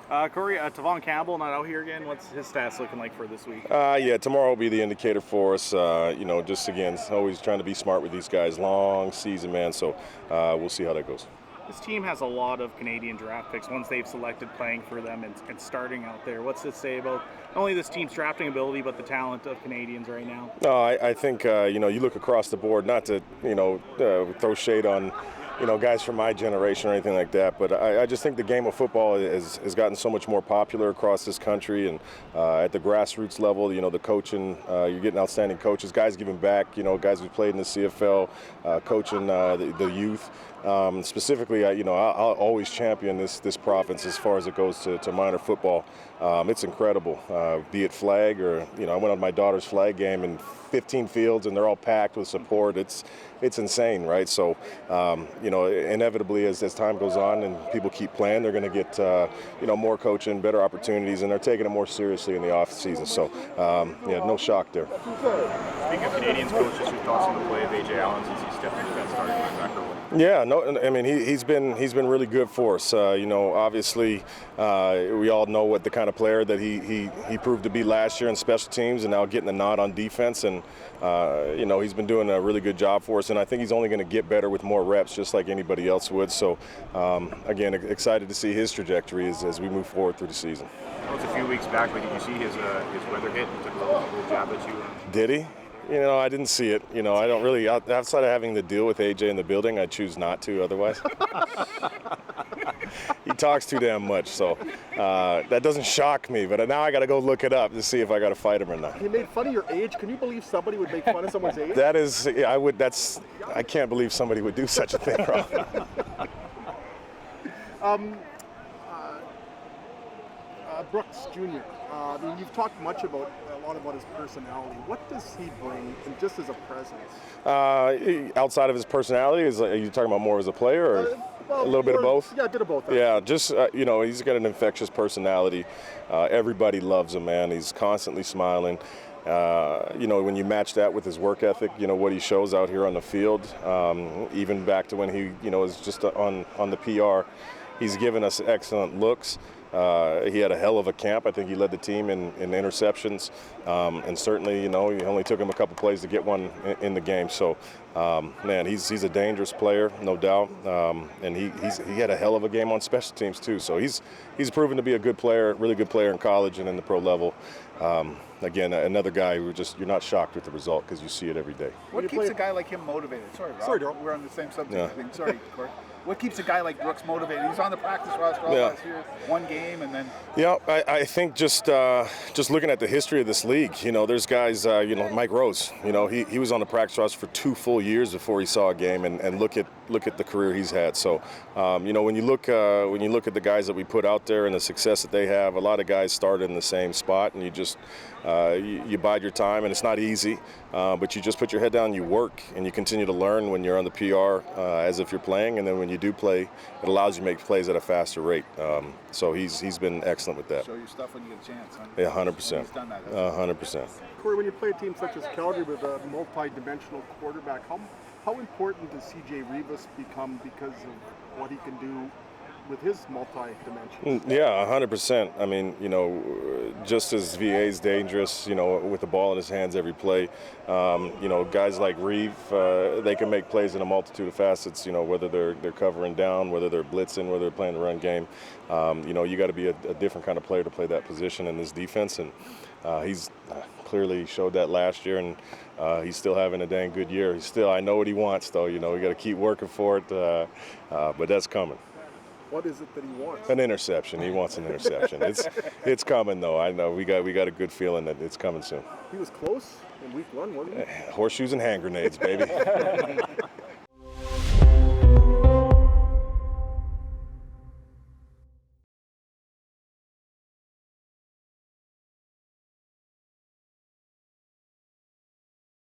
Corey, Tavon Campbell not out here again. What's his stats looking like for this week? Yeah, tomorrow will be the indicator for us. Just again, always trying to be smart with these guys. Long season, man. So we'll see how that goes. This team has a lot of Canadian draft picks, ones they've selected playing for them and starting out there. What's this say about not only this team's drafting ability, but the talent of Canadians right now? No, I think, you look across the board, not to, throw shade on, guys from my generation or anything like that, but I just think the game of football has gotten so much more popular across this country, and at the grassroots level, the coaching, you're getting outstanding coaches, guys giving back, guys who played in the CFL, coaching the youth. Specifically, I'll always champion this province as far as it goes to minor football. It's incredible, be it flag or, I went on my daughter's flag game and 15 fields and they're all packed with support. It's insane, right? So, inevitably as time goes on and people keep playing, they're going to get, more coaching, better opportunities, and they're taking it more seriously in the off season. So, no shock there. Speaking of Canadians coaches, your thoughts on the play of A.J. Allen since he stepped into that starting linebacker role? Yeah, no, I mean he's been really good for us. Obviously, we all know what the kind of player that he proved to be last year in special teams, and now getting the nod on defense. And he's been doing a really good job for us. And I think he's only going to get better with more reps, just like anybody else would. So, again, excited to see his trajectory as we move forward through the season. It was a few weeks back, but did you see his weather hit? He took a little jab at you. Did he? I didn't see it. I don't really, outside of having to deal with AJ in the building, I choose not to otherwise. He talks too damn much, so that doesn't shock me. But now I got to go look it up to see if I got to fight him or not. He made fun of your age. Can you believe somebody would make fun of someone's age? That is, I would. I can't believe somebody would do such a thing, Rob. Brooks Jr. You've talked much about a lot about his personality. What does he bring, and just as a presence? Outside of his personality, are you talking about more as a player, or a little bit of both? Yeah, a bit of both. Yeah, just he's got an infectious personality. Everybody loves him, man. He's constantly smiling. When you match that with his work ethic, what he shows out here on the field, even back to when he, was just on the PR, he's given us excellent looks. He had a hell of a camp. I think he led the team in interceptions, and certainly, he only took him a couple plays to get one in the game. So, man, he's a dangerous player, no doubt, and he had a hell of a game on special teams too. So he's proven to be a good player, really good player in college and in the pro level. Again, another guy who you're not shocked with the result because you see it every day. What keeps a guy like him motivated? Sorry, Rob. Sorry, Daryl. We're on the same subject. Yeah. I think. Sorry, Corey. What keeps a guy like Brooks motivated? He's on the practice roster all last year, one game, and then. Yeah, I think just looking at the history of this league, there's guys, Mike Rose, he was on the practice roster for 2 full years before he saw a game, and look at the career he's had. So, when you look at the guys that we put out there and the success that they have, a lot of guys started in the same spot, and you just you bide your time, and it's not easy, but you just put your head down, you work, and you continue to learn when you're on the PR as if you're playing, and then when you do play, it allows you to make plays at a faster rate. So he's been excellent with that. Show your stuff when you get a chance, huh? Yeah, 100%. He's done that. 100%. Corey, when you play a team such as Calgary with a multi-dimensional quarterback, how important does CJ Rivas become because of what he can do with his multi-dimensions? Yeah, 100%. I mean, just as VA is dangerous, with the ball in his hands every play, guys like Reeve, they can make plays in a multitude of facets, whether they're covering down, whether they're blitzing, whether they're playing the run game. You got to be a different kind of player to play that position in this defense, and he's clearly showed that last year, and he's still having a dang good year. I know what he wants, though. We got to keep working for it, but that's coming. What is it that he wants? An interception. He wants an interception. It's coming, though. I know. We got a good feeling that it's coming soon. He was close in week 1, wasn't he? Horseshoes and hand grenades, baby.